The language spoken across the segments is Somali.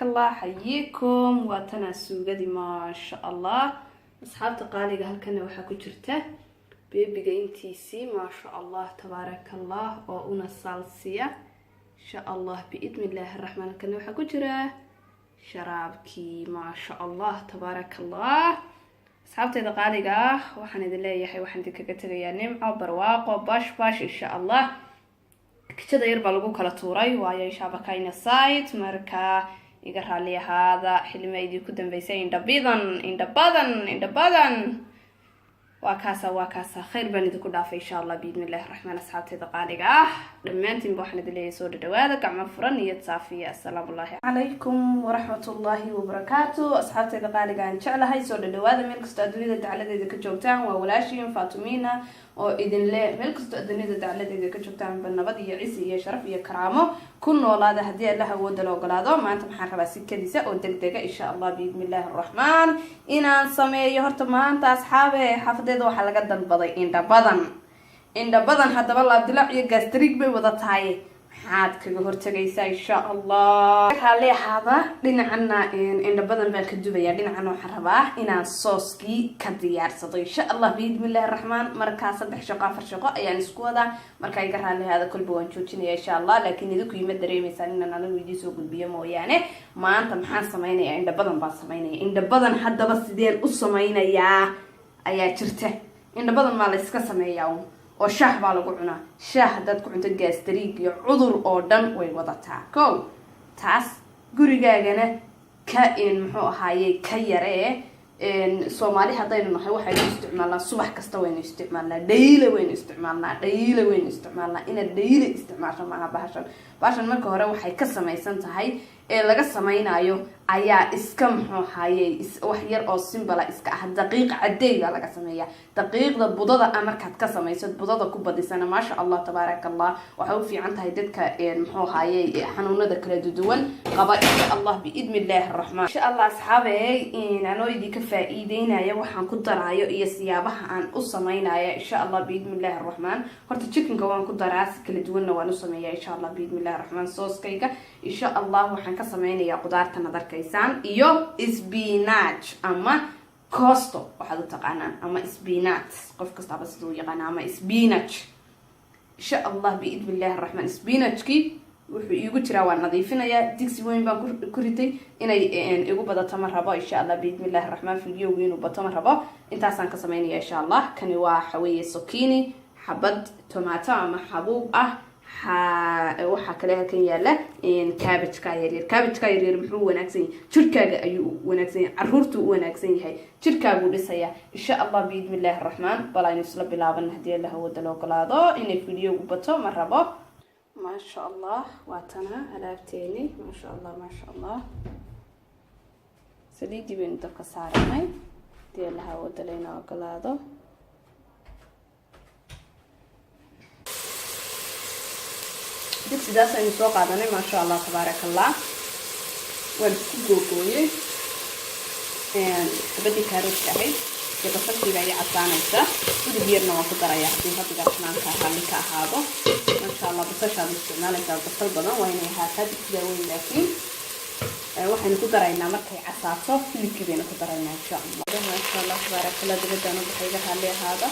الله حييكم واتنا سوغدي ما شاء الله اصحابتي قاليقه halkan waxa ku jirta beebiga intiisi ما شاء الله تبارك الله oo una salsiya insha Allah biidmillaahir rahmaanir rahiim waxa ku jira sharaabki ما شاء الله تبارك الله اصحابتي قاليقه waxaan idin leeyahay waxaan idinkaga tagayaa nimco barwaaqo bash insha Allah kicida yar baa lagu kala tuuray waayo shabakayna site marka iga raali ahaada xilmeedii ku dambeysay inda badan waa kaasa khayr baan idinku dhaafay insha Allah biidmillaahir rahmaan asxaabtayda qaaliga dhamaantiin waxaan idin leeyahay soo dhawaada gacmo furan iyo saafiya assalaamu alaykum wa rahmatullaahi wa barakaatuh asxaabtayda qaaliga aan jeclahay soo dhawaada meel kasta adduunyada dacaladeeda ka joogtaan waa walaashiin Fatumina oo idin leh meel kasta adduunyada dacaladeeda ka joogtaan nabad iyo ciise iyo sharaf iyo karaamo ku noolaada hadii Allah awoodo la ogolaado maanta maxaan rabaa si kaliisa oo degdega insha Allah biidmillaahir rahmaan inaan sameeyo horta maanta asxaabe xafadeeda waxa laga dalbaday inda badan hadaba la dilac iyo gastric bay wada tahay maxaad kaga hortagaysaa insha Allah xalay hada dhinacana inda badan baan ka dubaya dhinacana waxaan rabaa inaan sooski ka diyaarsado insha Allah biidmillaahir rahmaan marka 3 shaqo 4 shaqo ayaan isku wada marka ay garaale hada kulba waan joojinaya insha Allah laakiin idinku ima dareemaysan inaan anigu idin soo gudbiyo mooyaane maanta maxaan sameeynaa inda badan baan sameeynaa inda badan hadaba sideen u sameeynayaa ayaa jirta inda badan ma la iska sameeyaa oo shaah baa lagu cunaa shaah dad ku cunta gastric iyo cudur oo dhan way wadataa kow taas gurigaagana ka muxuu ahaayay ka yaree Soomaali hadaynu nahay waxay isticmaalnaa subax kasta waynu isticmaalnaa daily waynu isticmaalnaa ina daily isticmaasho maaha bahashan marka hore waxay ka samaysan tahay ee laga sameeynayo ayaa iska muxuu ahaayay wax yar oo simple iska ah daqiiq cadeeyga laga sameeyaa daqiiqda budada markaad ka sameeyso budada ku badisana ma sha Allah tabarakallah waxa uu fiican tahay dadka muxuu ahaayay xanuunada kala duwan qaba insha Allah biidmillaahir rahmaan insha Allah asxaabay inaan idinka faa'iideynaya waxaan ku daraayo iyo siyaabaha aan u sameeynayo insha Allah biidmillaahir rahmaan horta chickenka waan ku daraa si kala duwan waan u sameeyaa insha Allah biidmillaahir rahmaan sooskayga insha Allah waxaan ka sameeynayaa qudaarta nadarkaysan iyo spinach ama costo waxaad u taqaanaan ama spinach qof kasta ba sidoo yaqaan ama spinach insha Allah biidmillaahir rahmaan spinachki wuxuu igu jiraa waan nadiifinayaa digsi weyn baan ku ritay inay igu badato ma rabo insha Allah biidmillaahir rahmaan fiidiyowga inuu bato ma rabo intaasaan ka sameeynayaa insha Allah kani waa xaweeye zucchini xabad tomato ama xabuub ah waxa kale halkan yaala cabbage yaryar muxuu wanaagsan yahay jirkaaga ayuu wanaagsan yahay caruurtu u wanaagsan yahay jirkaagu dhisaya insha Allah biidmillaahir rahmaan balaynu isla bilaaban hadii Allah wada loo ogolaado inay fiidiyowga bato ma rabo ما شاء الله واتنا alaabteeni ما شاء الله saliidi baan dabka saarnay hadii Allah wada leena ogolaado digsidaas aynu soo qaadanay ما شاء الله تبارك الله waan ku googooyay xabadii kaaroodka ahayd iyo basashiga ay casaanaysa udug yarna waan ku darayaa hadii hadiga xanaanka halli ka ahaado ما شاء الله basashaada isticmaalaysaa basal badan waa inay ahaataa digsiga weyn laakiin waxaynu ku daraynaa markay casaato hilibkii baynu ku daraynaa insha Allah ما شاء الله تبارك الله dabadana waxayga halli ahaada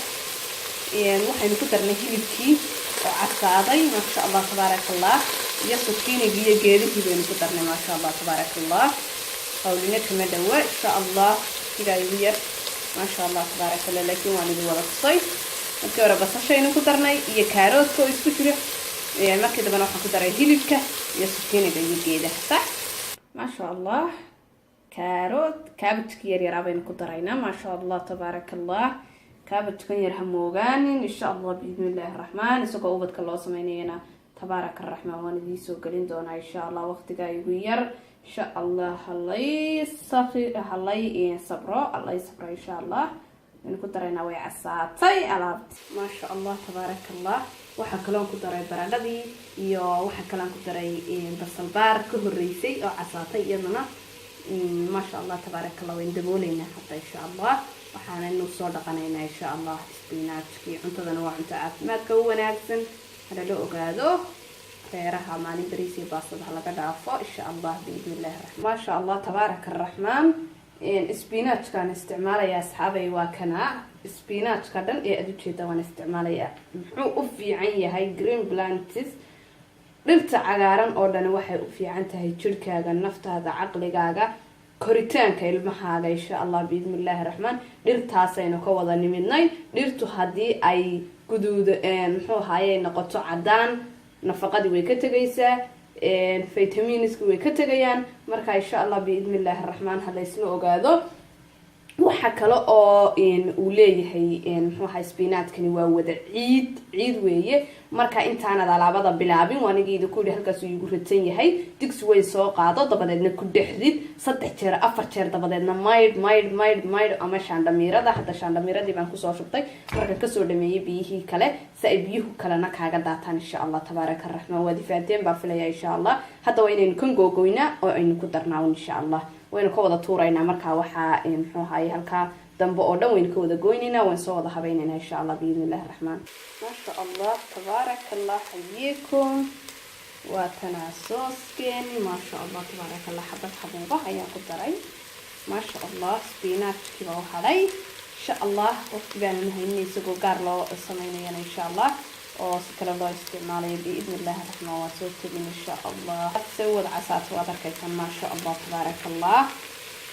waxaynu ku darnay hilibkii oo casaaday ما شاء الله تبارك الله iyo zucchini iyo geedihii baynu ku darnay ما شاء الله تبارك الله hawlina kama dhawa insha Allah ila yar ما شاء الله تبارك الله laakiin waan idin wada tusay markii hore basashaynu ku darnay iyo kaaroodka oo isku jira markii dambana waxaan ku daray hilibka iyo zucchini iyo geedaha sax ما شاء الله cabbage yar baynu ku daraynaa ما شاء الله تبارك الله cabbage yar hamoogaan insha Allah biidmillaahir rahmaan isagoo ubadka loo sameeyna تبارك الرحمن waan idin soo galin doonaa insha Allah waqtiga igu yar insha Allah halay sabro insha Allah in ku darayna way casaatay alaabta ما شاء الله تبارك الله waxa kale oo ku daray baradhadii iyo waxa kale oo ku daray basal baar ka horeysay oo casaatay iyadana ما شاء الله تبارك الله وين dabooleyna hadda insha Allah waxaan inuu soo dhaqanaynaa insha Allah spinachki cuntadana waa cunto caafimaadka u wanaagsan hada loo ogaado reeraha maalin bariis iyo baastada laga dhaafo insha allah biidnillahi raxmaan. maasha allah tabaaraka araxmaan. spinachkaan isticmaalaya asxaabay waa kana spinachka dhan ee aad ujeeda waan isticmaalaya. muxuu u fiican yahay green planties, dhirta cagaaran oo dhan waxay u fiican tahay jirkaaga, naftaada, caqligaaga, koritaanka ilmahaaga insha allah biidnillahi raxmaan. dhirtaasaynu ka wada nimidnay. dhirtu haddii ay guduuda muxuu ahaayey noqoto cadaan, nafaqadii way ka tegaysaa, vitaminiski way ka tegayaan. marka insha allah biidnillahi raxmaan ha laysla ogaado. waxa kale oo uu leeyahay muxuu ahay spinachkani waa wada ciid weeye. marka intaanad alaabada bilaabin waanigeeda ku yidhi halkaas uu igu ratan yahay. digsi way soo qaado dabadeedna ku dhexdid 3 jeer 4 jeer dabadeedna maydh ama shaandhamiirada. hadda shaandhamiiradii baan kusoo shubtay marka kasoo dhameeyay biyihii kale si ay biyuhu kalena kaaga daataan insha allah tabaaraka araxmaan. waa difaadeen baa filaya insha allah. hadda waa inaynu kan googoynaa oo aynu ku darnaa insha allah. waynu ka wada tuuraynaa markaa waxaa muxuu ahaayey halkaa dambe oo dhan waynu ka wada goynaynaa. waan soo wada habaynaynaa insha allah biidnillahi raxmaan. maasha allah tabaaraka allah xayiikum. waa tanaa sooskeeni maasha allah tabaaraka allah. xabad xabuuba ayaan ku daray maasha allah. spinachkii baa u hadhay insha allah. waqti baanu haynay isagoo gaar loo samaynayana insha allah oo si kale loo isticmaalayo biidnillahi raxmaan. waa soo tegin insha allah. se wada casaato waad arkaysan maasha allah tabaaraka allah.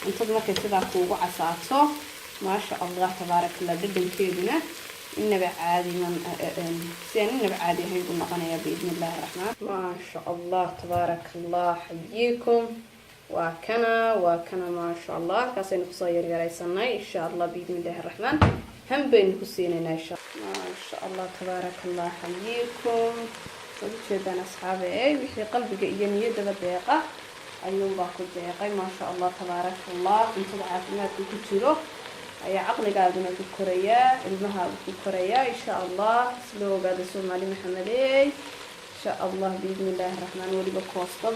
cuntada markay sidaa kuugu casaato maasha allah tabaaraka allah dhadhankeeduna inaba caadi si aan inaba caadi ahayn buu noqonayaa biidnillahi raxmaan. maasha allah tabaaraka allah xayiikum. waa kana maasha allah. halkaasaynu kusoo yaryaraysanay insha allah biidnillahi raxmaan. هم بين حسيننا إن شاء الله. ما شاء الله تبارك الله حييكم. وجدنا أصحابي وحي قلبي جنيه دقيقة أيوم باكل دقيقة. ما شاء الله تبارك الله. أنت عافية كتيرو أي عقل قاعدنا في كوريا المها في كوريا إن شاء الله. سلو قاعد يسوي مالي محمدي إن شاء الله بإذن الله الرحمن. ولي بكوستو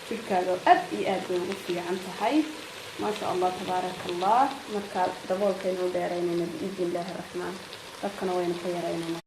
في كذا أدي وفي عن تحي ما شاء الله تبارك الله. مركب دبول كينو ديرين بإذن الله الرحمن. ركنا وين خيرين.